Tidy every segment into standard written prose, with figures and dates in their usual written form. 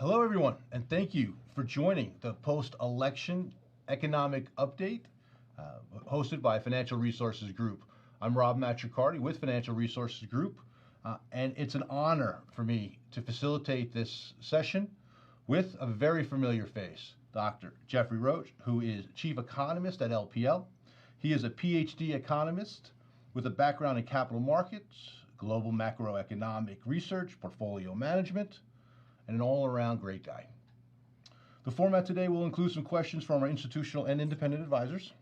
Hello, everyone, and thank you for joining the post-election economic update hosted by Financial Resources Group. I'm Rob Matricardi with Financial Resources Group, and it's an honor for me to facilitate this session with a very familiar face, Dr. Jeffrey Roach, who is Chief Economist at LPL. He is a PhD economist with a background in capital markets, global macroeconomic research, portfolio management, and an all-around great guy. The format today will include some questions from our institutional and independent advisors.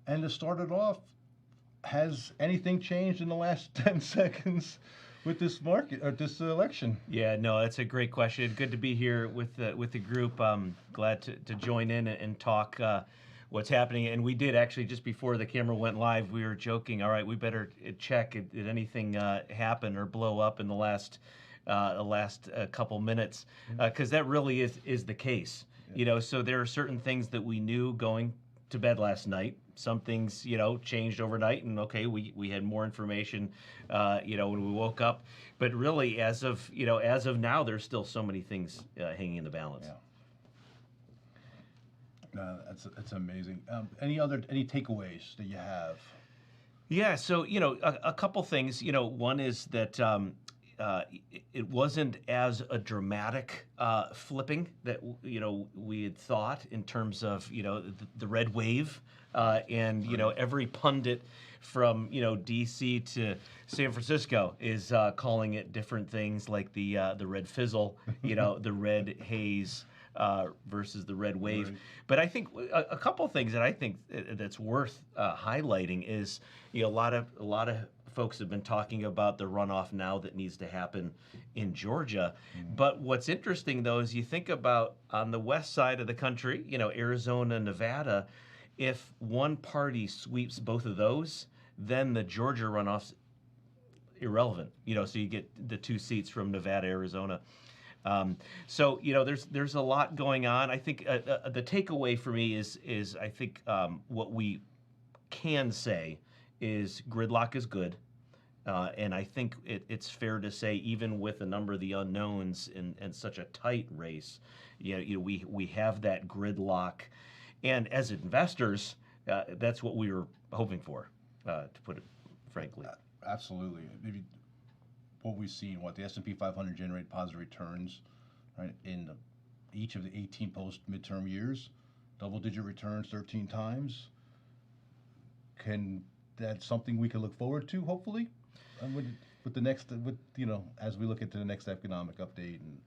And to start it off, has anything changed in the last 10 seconds with this market or this election? Yeah, no, that's a great question. Good to be here with the group. Glad to join in and talk what's happening. And we did actually, just before the camera went live, we were joking, all right, we better check, did anything happen or blow up in the last couple minutes, because that really is the case. Yeah. So there are certain things that we knew going to bed last night. Some things, changed overnight, and okay, we had more information, when we woke up. But really, as of now, there's still so many things hanging in the balance. Yeah. No, that's amazing. Any takeaways that you have? Yeah. So a couple things. One is that it wasn't as a dramatic flipping that we had thought in terms of the red wave, and every pundit from D.C. to San Francisco is calling it different things, like the red fizzle, the red haze versus the red wave. Right. But I think a couple things that I think that's worth highlighting is a lot of folks have been talking about the runoff now that needs to happen in Georgia. Mm-hmm. But what's interesting, though, is you think about on the west side of the country, Arizona, Nevada, if one party sweeps both of those, then the Georgia runoff's irrelevant. So you get the 2 seats from Nevada, Arizona. So there's a lot going on. I think the takeaway for me is I think what we can say is gridlock is good. And I think it's fair to say, even with a number of the unknowns in such a tight race, we have that gridlock. And as investors, that's what we were hoping for, to put it frankly. Absolutely. Maybe what we've seen, the S&P 500 generate positive returns, right, in each of the 18 post-midterm years, double-digit returns 13 times. That's something we can look forward to, hopefully, with the next, as we look into the next economic update and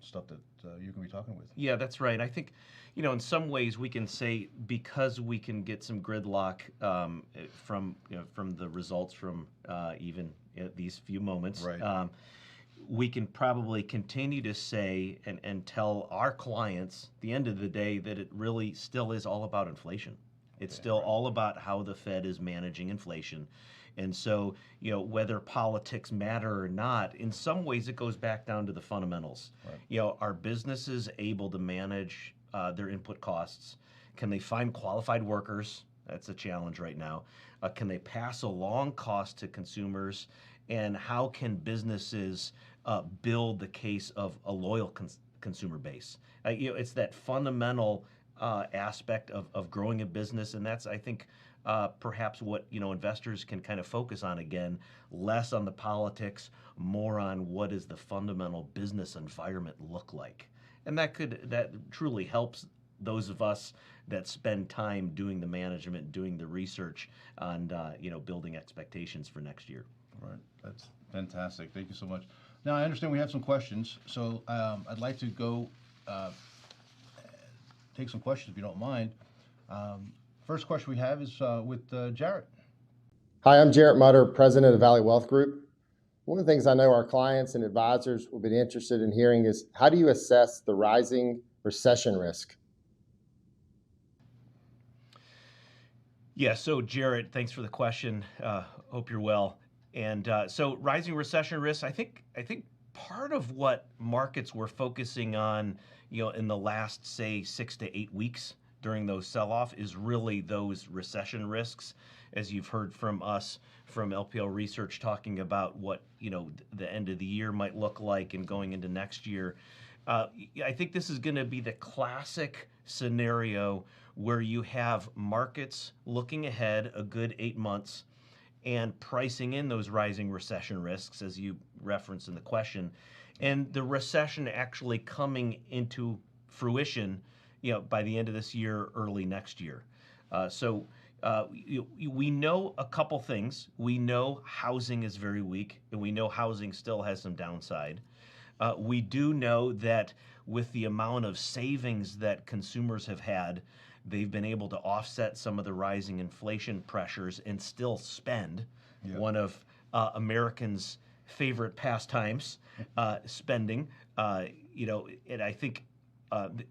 stuff that you're going to be talking with. Yeah, that's right. I think, in some ways we can say, because we can get some gridlock from the results from even these few moments. Right. We can probably continue to say and tell our clients at the end of the day that it really still is all about inflation. It's still all about how the Fed is managing inflation. And so, whether politics matter or not, in some ways it goes back down to the fundamentals. Right. Are businesses able to manage their input costs? Can they find qualified workers? That's a challenge right now. Can they pass along costs to consumers? And how can businesses build the case of a loyal consumer base? It's that fundamental aspect of growing a business, and that's, I think, perhaps what investors can kind of focus on again, less on the politics, more on what does the fundamental business environment look like, and that truly helps those of us that spend time doing the management, doing the research on building expectations for next year. Right, that's fantastic. Thank you so much. Now I understand we have some questions, so I'd like to go take some questions if you don't mind. First question we have is with Jarrett. Hi, I'm Jarrett Mutter, president of Valley Wealth Group. One of the things I know our clients and advisors will be interested in hearing is, how do you assess the rising recession risk? Yeah, so Jarrett, thanks for the question. Hope you're well. And so rising recession risk, I think part of what markets were focusing on, in the last, say, 6 to 8 weeks during those sell-off is really those recession risks. as you've heard from us from LPL Research talking about what the end of the year might look like and going into next year. I think this is going to be the classic scenario where you have markets looking ahead a good 8 months and pricing in those rising recession risks, as you referenced in the question, and the recession actually coming into fruition, by the end of this year, early next year. We know a couple things. We know housing is very weak, and we know housing still has some downside. We do know that with the amount of savings that consumers have had, they've been able to offset some of the rising inflation pressures and still spend. Yep. One of Americans' favorite pastimes, spending. And I think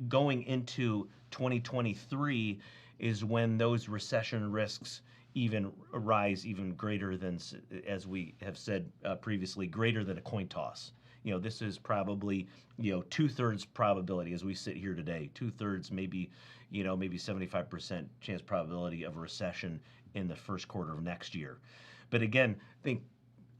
going into 2023 is when those recession risks even rise even greater than, as we have said previously, greater than a coin toss. This is probably 2/3 probability as we sit here today. 2/3, maybe 75% chance probability of a recession in the first quarter of next year. But again, I think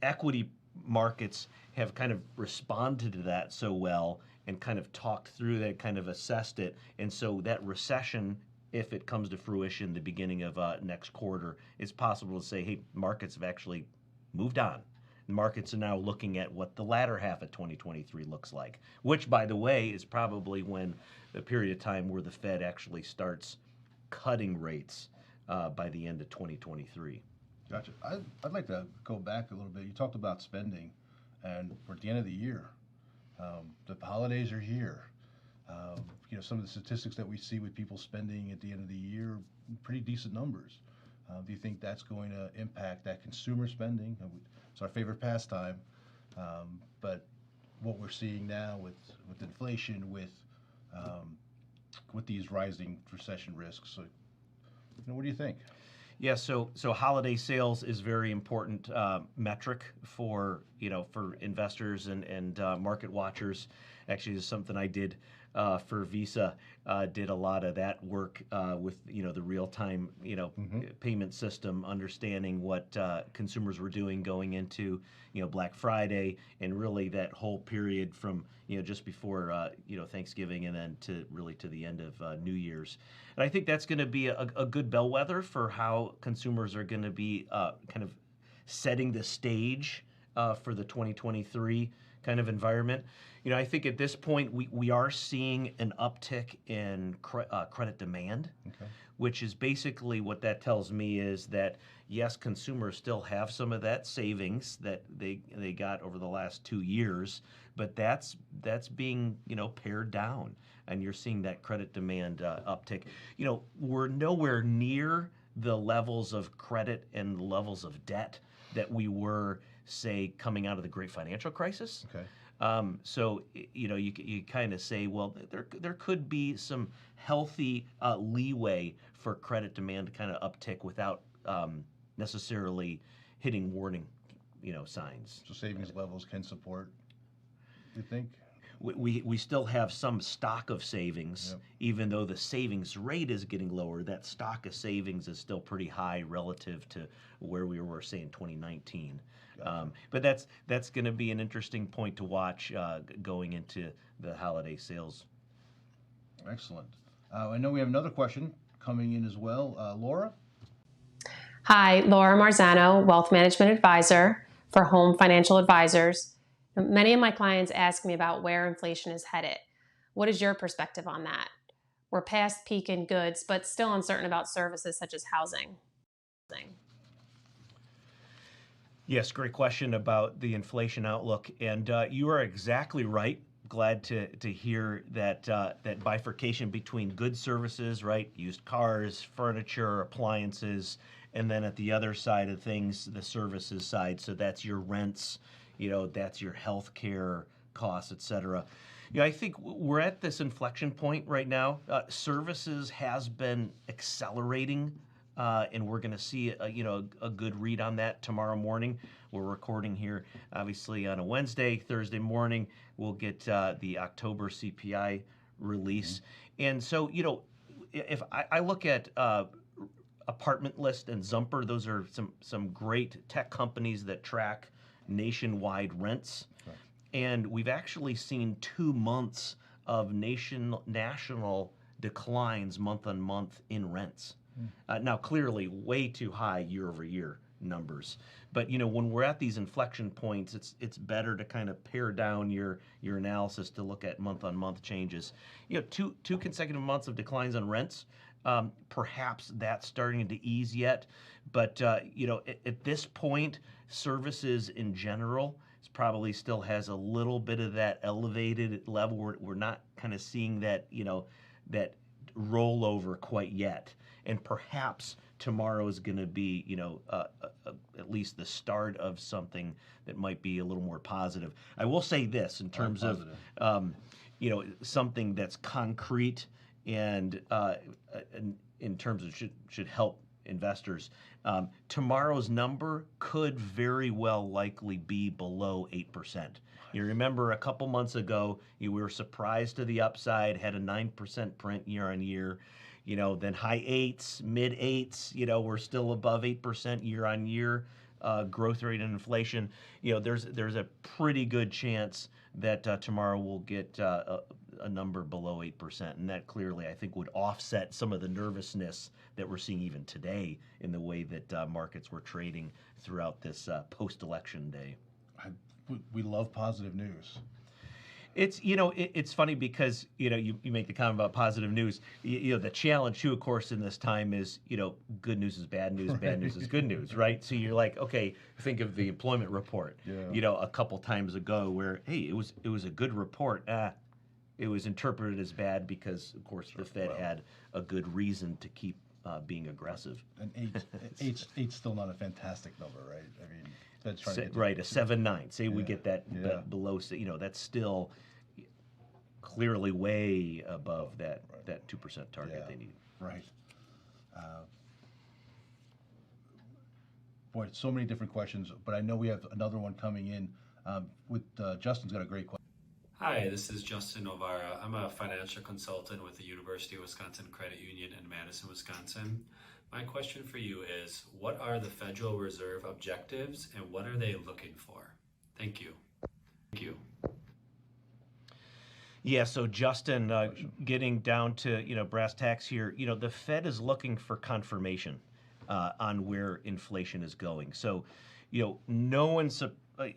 equity markets have kind of responded to that so well and kind of talked through that, kind of assessed it, and so that recession, if it comes to fruition the beginning of next quarter, it's possible to say, hey, markets have actually moved on. Markets are now looking at what the latter half of 2023 looks like, which, by the way, is probably when the period of time where the Fed actually starts cutting rates by the end of 2023. Gotcha. I'd like to go back a little bit. You talked about spending, and we're at the end of the year. The holidays are here. Some of the statistics that we see with people spending at the end of the year, pretty decent numbers. Do you think that's going to impact that consumer spending? It's our favorite pastime, but what we're seeing now with inflation, with these rising recession risks, so, what do you think? Yeah, so holiday sales is very important metric for investors and market watchers. Actually, it's something I did for Visa. Did a lot of that work with the real time payment system, understanding what consumers were doing going into Black Friday, and really that whole period from just before Thanksgiving and then to the end of New Year's. And I think that's going to be a good bellwether for how consumers are going to be kind of setting the stage for the 2023 kind of environment. I think at this point we are seeing an uptick in credit demand, Okay. which is basically what that tells me is that yes, consumers still have some of that savings that they got over the last 2 years, but that's being pared down, and you're seeing that credit demand uptick. We're nowhere near the levels of credit and levels of debt that we were, say, coming out of the Great Financial Crisis. Okay. So you kind of say, well, there could be some healthy leeway for credit demand to kind of uptick without necessarily hitting warning signs. So savings levels can support, you think? We still have some stock of savings, Yep. even though the savings rate is getting lower. That stock of savings is still pretty high relative to where we were, say, in 2019. Gotcha. But that's going to be an interesting point to watch going into the holiday sales. Excellent. I know we have another question coming in as well. Laura? Hi, Laura Marzano, Wealth Management Advisor for Home Financial Advisors. Many of my clients ask me about where inflation is headed. What is your perspective on that? We're past peak in goods, but still uncertain about services such as housing. Yes, great question about the inflation outlook, and you are exactly right. Glad to hear that that bifurcation between goods, services, right? Used cars, furniture, appliances, and then at the other side of things, the services side. So that's your rents, that's your health care costs, et cetera. I think we're at this inflection point right now. Services has been accelerating. And we're going to see a good read on that tomorrow morning. We're recording here, obviously, on a Wednesday. Thursday morning, we'll get the October CPI release. Mm-hmm. And so, if I look at Apartment List and Zumper. Those are some great tech companies that track nationwide rents. Right. And we've actually seen 2 months of national declines month on month in rents. Now, clearly, way too high year over year numbers. But when we're at these inflection points, it's better to kind of pare down your analysis to look at month on month changes. Two consecutive months of declines on rents. Perhaps that's starting to ease yet, but at this point, services in general probably still has a little bit of that elevated level. We're not kind of seeing that that rollover quite yet, and perhaps tomorrow is going to be at least the start of something that might be a little more positive. I will say this in terms of something that's concrete and in terms of should help investors. Tomorrow's number could very well likely be below 8%. You remember a couple months ago, we were surprised to the upside, had a 9% print year on year. Then high eights, mid eights. We're still above 8% year on year growth rate and inflation. There's a pretty good chance that tomorrow we'll get a number below 8%, and that clearly I think would offset some of the nervousness that we're seeing even today in the way that markets were trading throughout this post-election day. We love positive news. It's funny because you make the comment about positive news. The challenge too, of course, in this time is good news is bad news, bad news is good news, right? So you're like, okay, think of the employment report. Yeah. A couple times ago where it was a good report. It was interpreted as bad because, of course, the Fed had a good reason to keep being aggressive. And eight's still not a fantastic number, right? I mean, Fed's trying to get right, a 7.9. Say we get that below, that's still clearly way above that 2% target they need. Right. Boy, so many different questions, but I know we have another one coming in. Justin's got a great question. Hi, this is Justin Novara. I'm a financial consultant with the University of Wisconsin Credit Union in Madison, Wisconsin. My question for you is, what are the Federal Reserve objectives and what are they looking for? Thank you. Thank you. Yeah, so Justin, getting down to brass tacks here, the Fed is looking for confirmation on where inflation is going. So, no one's I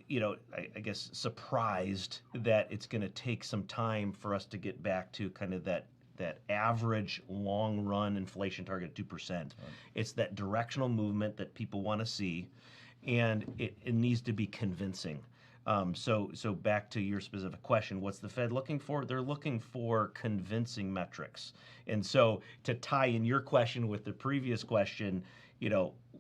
guess surprised that it's going to take some time for us to get back to kind of that average long run inflation target of 2%. Right. It's that directional movement that people want to see, and it needs to be convincing. So back to your specific question, what's the Fed looking for? They're looking for convincing metrics. And so to tie in your question with the previous question,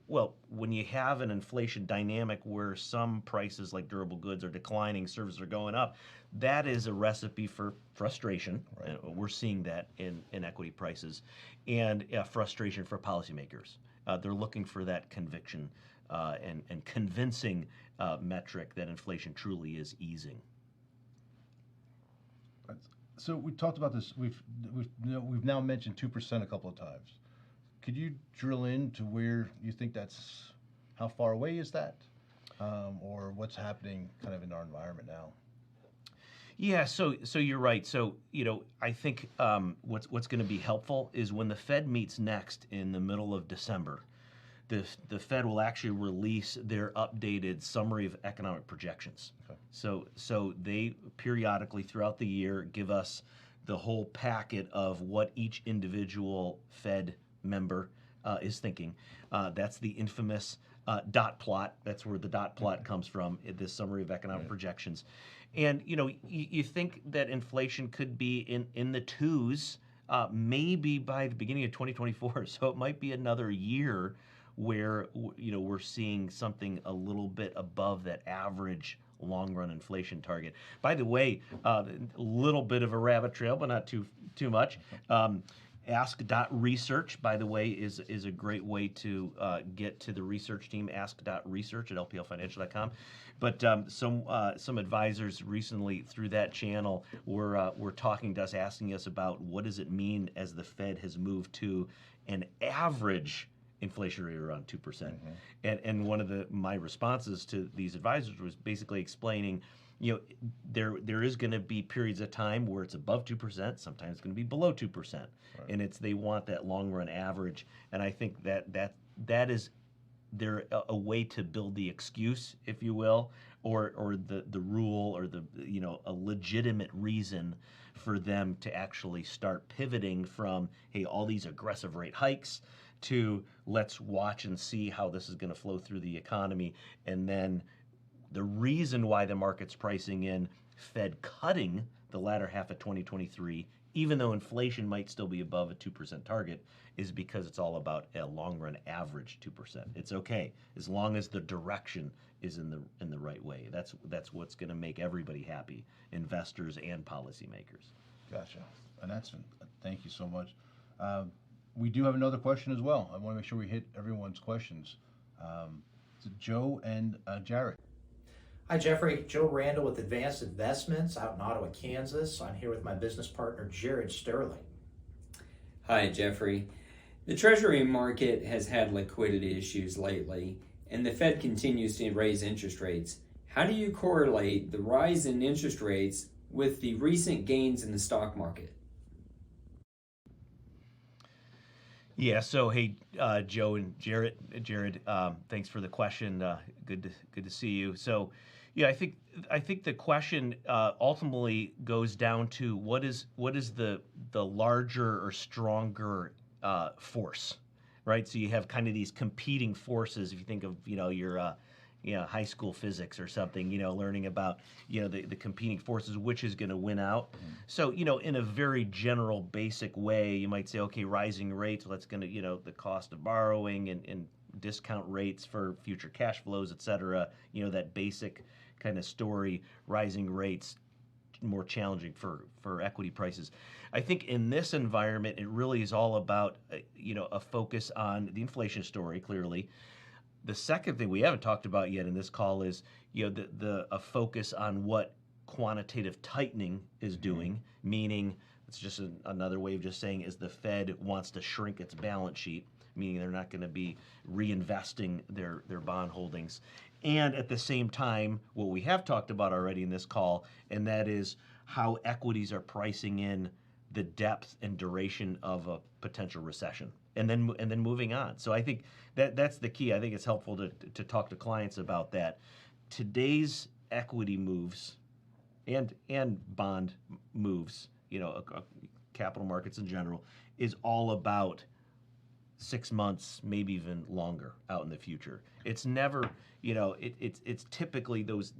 well, when you have an inflation dynamic where some prices like durable goods are declining, services are going up, that is a recipe for frustration. Right. We're seeing that in equity prices, and frustration for policymakers. They're looking for that conviction and convincing metric that inflation truly is easing. So we talked about this. We've now mentioned 2% a couple of times. Could you drill into where you think how far away is that, or what's happening kind of in our environment now? Yeah, so you're right. So I think what's going to be helpful is when the Fed meets next in the middle of December, the Fed will actually release their updated summary of economic projections. Okay. So they periodically throughout the year give us the whole packet of what each individual Fed member is thinking. That's the infamous dot plot. That's where the dot plot comes from, this summary of economic projections. And you think that inflation could be in the twos, maybe by the beginning of 2024. So it might be another year where we're seeing something a little bit above that average long-run inflation target. By the way, a little bit of a rabbit trail, but not too much. Ask.research, by the way, is a great way to get to the research team. Ask.research at lplfinancial.com. But some advisors recently through that channel were talking to us, asking us about what does it mean as the Fed has moved to an average inflation rate around 2%. And one of my responses to these advisors was basically explaining, there is going to be periods of time where it's above 2%, sometimes it's going to be below 2%. Right. And they want that long run average. And I think that is there a way to build the excuse, if you will, or the rule, or a legitimate reason for them to actually start pivoting from, hey, all these aggressive rate hikes, to let's watch and see how this is going to flow through the economy. And then the reason why the market's pricing in Fed cutting the latter half of 2023, even though inflation might still be above a 2% target, is because it's all about a long-run average 2%. It's okay as long as the direction is in the right way. That's what's going to make everybody happy, investors and policymakers. Gotcha. And thank you so much. We do have another question as well. I want to make sure we hit everyone's questions. Joe and Jared. Hi, Jeffrey. Joe Randall with Advanced Investments out in Ottawa, Kansas. I'm here with my business partner, Jared Sterling. Hi, Jeffrey. The Treasury market has had liquidity issues lately, and the Fed continues to raise interest rates. How do you correlate the rise in interest rates with the recent gains in the stock market? Yeah. So hey, Joe and Jared, thanks for the question. Good to see you. So, yeah, I think the question ultimately goes down to what is the larger or stronger force, right? So you have kind of these competing forces. If you think of your high school physics or something, learning about the competing forces, which is going to win out. So in a very general, basic way, you might say, okay, rising rates, well, that's going to the cost of borrowing and discount rates for future cash flows, et cetera. That basic kind of story. Rising rates more challenging for equity prices. I think in this environment, it really is all about a focus on the inflation story, clearly. The second thing we haven't talked about yet in this call is a focus on what quantitative tightening is doing, meaning it's just another way of just saying is the Fed wants to shrink its balance sheet, meaning they're not going to be reinvesting their bond holdings. And at the same time, what we have talked about already in this call, and that is how equities are pricing in the depth and duration of a potential recession, and then moving on. So I think that's the key. I think it's helpful to talk to clients about that. Today's equity moves and bond moves, capital markets in general, is all about 6 months, maybe even longer out in the future. It's never, it's typically those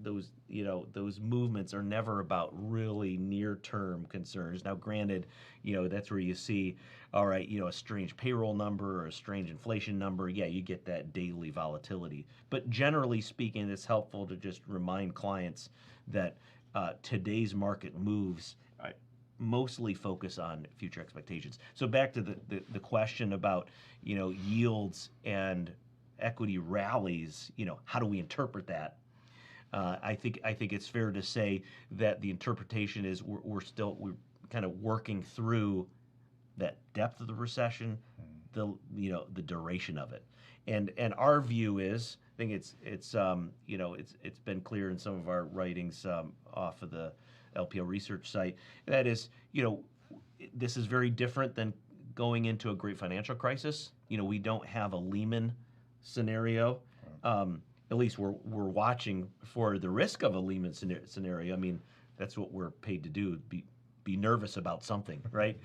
movements are never about really near-term concerns. Now, granted, that's where you see, all right, a strange payroll number or a strange inflation number. Yeah, you get that daily volatility. But generally speaking, it's helpful to just remind clients that today's market moves mostly focus on future expectations. So back to the question about yields and equity rallies, how do we interpret that? I think it's fair to say that the interpretation is we're kind of working through that depth of the recession, the duration of it, and our view is, I think it's been clear in some of our writings off of the LPL research site, that is, this is very different than going into a great financial crisis. We don't have a Lehman scenario. At least we're watching for the risk of a Lehman scenario. I mean, that's what we're paid to do, be nervous about something, right?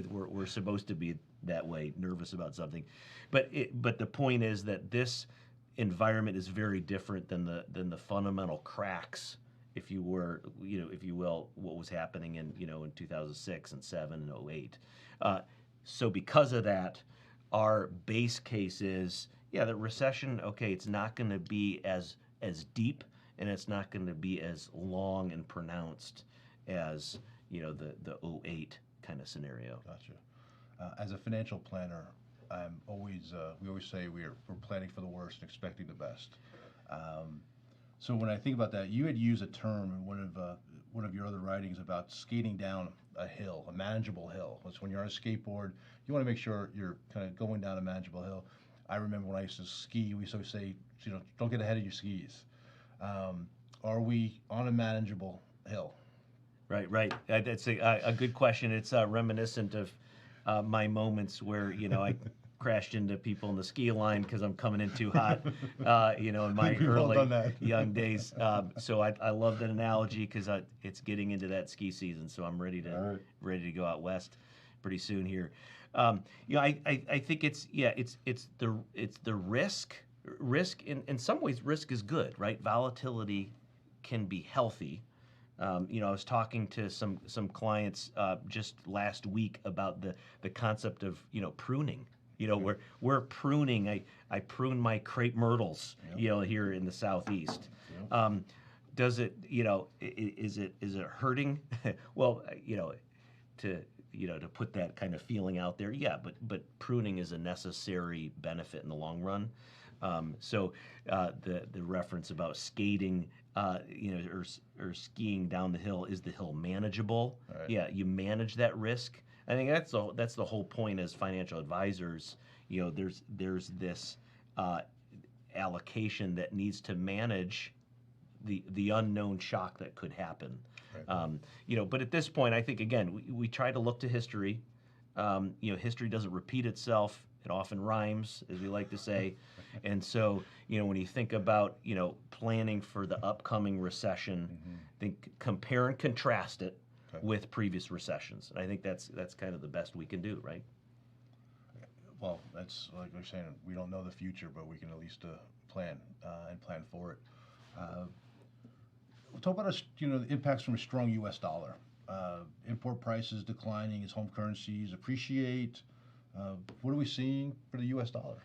We're supposed to be that way, nervous about something. But the point is that this environment is very different than the fundamental cracks, if you will, what was happening in 2006 and 7 and 08. So because of that, our base case is, the recession, okay, it's not going to be as deep, and it's not going to be as long and pronounced as the 08 kind of scenario. Gotcha. As a financial planner, we always say we're planning for the worst and expecting the best. So when I think about that, you had used a term in one of your other writings about skating down a hill, a manageable hill. It's when you're on a skateboard, you want to make sure you're kind of going down a manageable hill. I remember when I used to ski, we used to say, don't get ahead of your skis. Are we on a manageable hill? Right, right. That's a good question. It's reminiscent of my moments where I crashed into people in the ski line because I'm coming in too hot. In my We've all done early that. young days. So I love that analogy because it's getting into that ski season. So I'm ready to go out west pretty soon here. I think it's the risk. Risk in some ways, risk is good, right? Volatility can be healthy. I was talking to some clients just last week about the concept of pruning. We're pruning. I prune my crepe myrtles. Here in the southeast. Does it? Is it hurting? Well, to put that kind of feeling out there, yeah. But pruning is a necessary benefit in the long run. So the reference about skating, or skiing down the hill, is the hill manageable? Right. Yeah, you manage that risk. I think that's the whole point as financial advisors. There's this allocation that needs to manage the unknown shock that could happen. Right. But at this point, I think again we try to look to history. History doesn't repeat itself. It often rhymes, as we like to say. And so, when you think about, planning for the upcoming recession, think compare and contrast it with previous recessions. And I think that's kind of the best we can do, right? Well, that's like we're saying, we don't know the future, but we can at least plan and plan for it. We'll talk about the impacts from a strong U.S. dollar. Import prices declining as home currencies appreciate. What are we seeing for the U.S. dollar?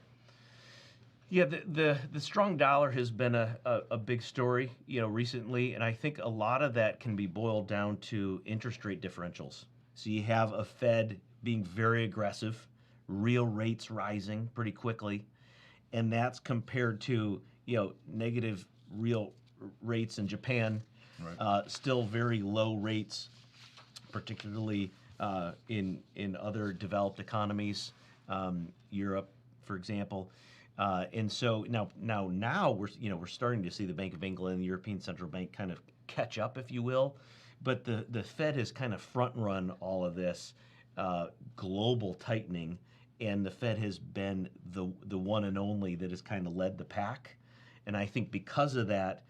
Yeah, the strong dollar has been a big story, recently, and I think a lot of that can be boiled down to interest rate differentials. So you have a Fed being very aggressive, real rates rising pretty quickly, and that's compared to negative real rates in Japan, Right. Still very low rates, particularly in other developed economies, Europe, for example. And so now we're starting to see the Bank of England and the European Central Bank kind of catch up, if you will. But the Fed has kind of front run all of this global tightening, and the Fed has been the one and only that has kind of led the pack. And I think because of that,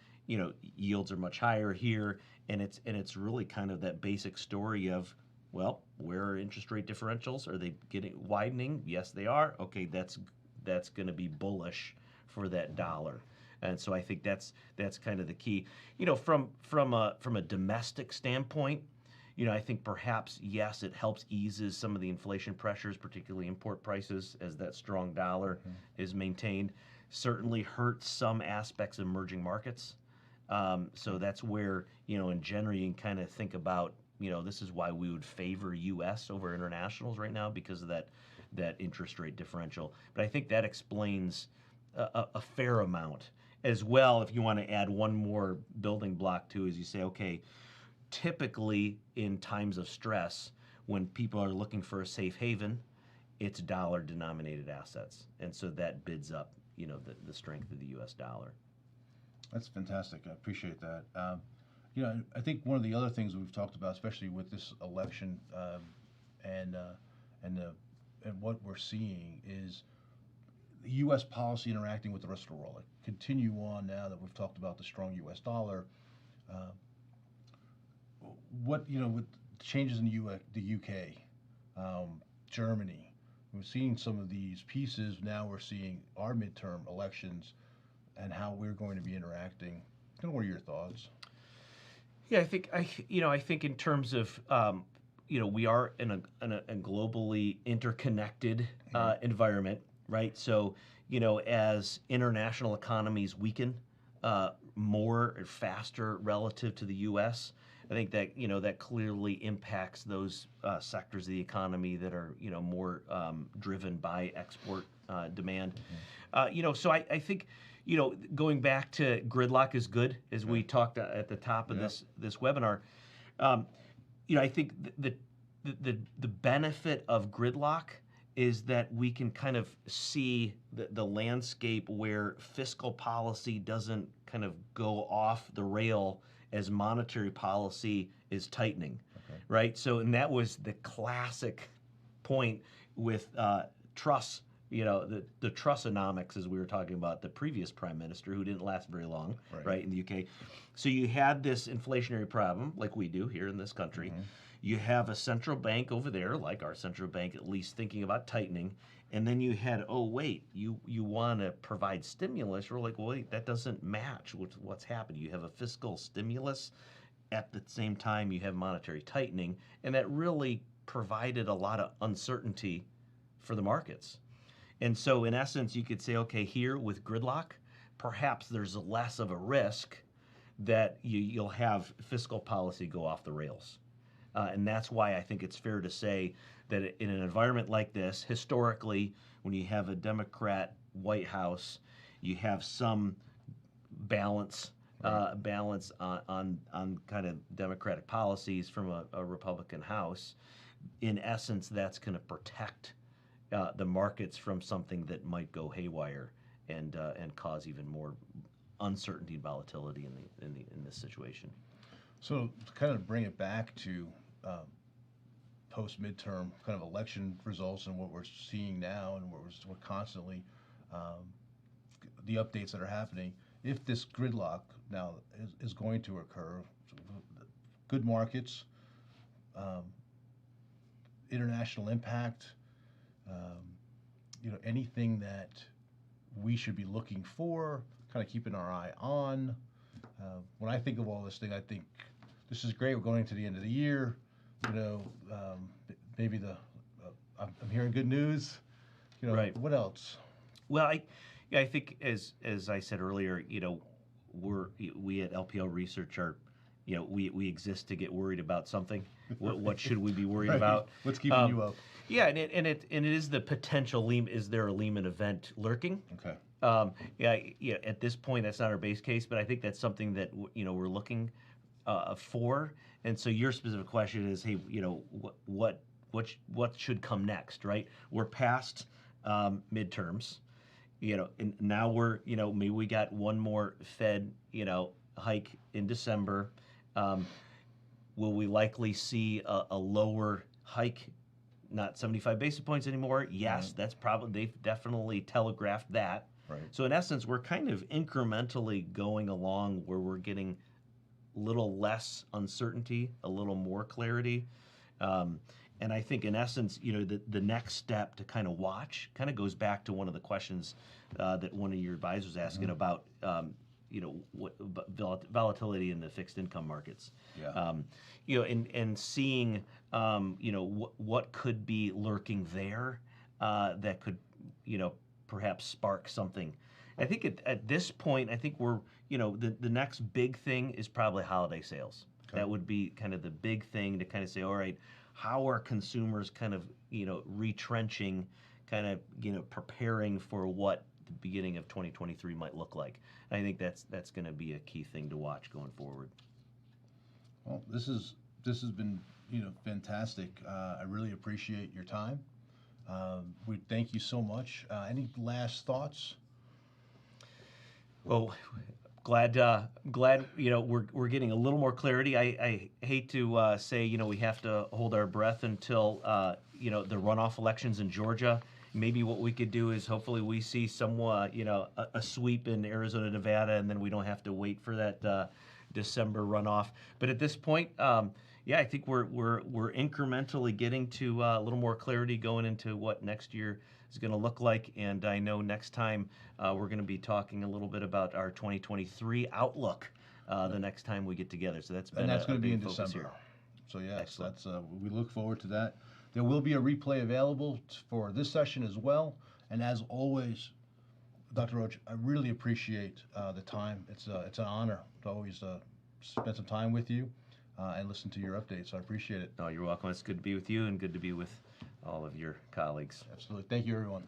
yields are much higher here, and it's really kind of that basic story of, well, where are interest rate differentials? Are they widening? Yes, they are. Okay, that's going to be bullish for that dollar. And so I think that's kind of the key. From a domestic standpoint, I think perhaps, yes, it helps eases some of the inflation pressures, particularly import prices, as that strong dollar is maintained. Certainly hurts some aspects of emerging markets. So that's where, in general, you can kind of think about, this is why we would favor U.S. over internationals right now, because of that interest rate differential. But I think that explains a fair amount. As well, if you want to add one more building block too, is you say, okay, typically in times of stress, when people are looking for a safe haven, it's dollar-denominated assets. And so that bids up, the strength of the U.S. dollar. That's fantastic. I appreciate that. I think one of the other things we've talked about, especially with this election, and what we're seeing is the U.S. policy interacting with the rest of the world. Like, continue on now that we've talked about the strong U.S. dollar. With changes in the U.K., Germany, we're seeing some of these pieces. Now we're seeing our midterm elections and how we're going to be interacting. What are your thoughts? Yeah, I think in terms of we are in a globally interconnected environment, right? So as international economies weaken more or faster relative to the U.S., I think that that clearly impacts those sectors of the economy that are more driven by export demand. So I think going back to gridlock is good, as we talked at the top of this webinar. I think the benefit of gridlock is that we can kind of see the landscape where fiscal policy doesn't kind of go off the rail as monetary policy is tightening, right? So, and that was the classic point with Truss, the Trussonomics, as we were talking about, the previous prime minister who didn't last very long, right, in the UK. So you had this inflationary problem, like we do here in this country. You have a central bank over there, like our central bank, at least thinking about tightening. And then you had, oh, wait, you want to provide stimulus. We're like, well, wait, that doesn't match with what's happening. You have a fiscal stimulus. At the same time, you have monetary tightening. And that really provided a lot of uncertainty for the markets. And so, in essence, you could say, okay, here with gridlock, perhaps there's less of a risk that you'll have fiscal policy go off the rails. And that's why I think it's fair to say that in an environment like this, historically, when you have a Democrat White House, you have some balance on kind of Democratic policies from a Republican House. In essence, that's going to protect the markets from something that might go haywire and cause even more uncertainty and volatility in this situation. So to kind of bring it back to post-midterm kind of election results and what we're seeing now, and we're constantly the updates that are happening. If this gridlock now is going to occur, good markets, international impact, anything that we should be looking for, kind of keeping our eye on. When I think of all this thing, I think this is great. We're going to the end of the year. Maybe I'm hearing good news. Right. What else? Well, I think as I said earlier, we at LPL Research are, we exist to get worried about something. What should we be worried about? What's keeping you up? Yeah, and it is the potential is there a Lehman event lurking? Okay. At this point, that's not our base case, but I think that's something that we're looking for. And so your specific question is, hey, what should come next, right? We're past midterms, and now we're maybe we got one more Fed hike in December. Will we likely see a lower hike? Not 75 basis points anymore. Yes, that's probably, they've definitely telegraphed that. Right. So in essence, we're kind of incrementally going along where we're getting a little less uncertainty, a little more clarity. And I think in essence, the next step to kind of watch kind of goes back to one of the questions that one of your advisors asking about, volatility in the fixed income markets. Yeah. And seeing, what could be lurking there that could, perhaps spark something. I think at this point, I think we're, the next big thing is probably holiday sales. Okay. That would be kind of the big thing to kind of say, all right, how are consumers kind of, retrenching, kind of, preparing for what the beginning of 2023 might look like. And I think that's going to be a key thing to watch going forward. Well, this has been fantastic. I really appreciate your time. We thank you so much. Any last thoughts? Well, glad we're getting a little more clarity. I hate to say we have to hold our breath until the runoff elections in Georgia. Maybe what we could do is hopefully we see somewhat a sweep in Arizona, Nevada, and then we don't have to wait for that December runoff. But at this point, I think we're incrementally getting to a little more clarity going into what next year is going to look like. And I know next time we're going to be talking a little bit about our 2023 outlook the next time we get together. So that's going to be in December. Here. So yes, excellent. That's we look forward to that. There will be a replay available for this session as well. And as always, Dr. Roach, I really appreciate the time. It's an honor to always spend some time with you and listen to your updates. So I appreciate it. Oh, you're welcome. It's good to be with you and good to be with all of your colleagues. Absolutely. Thank you, everyone.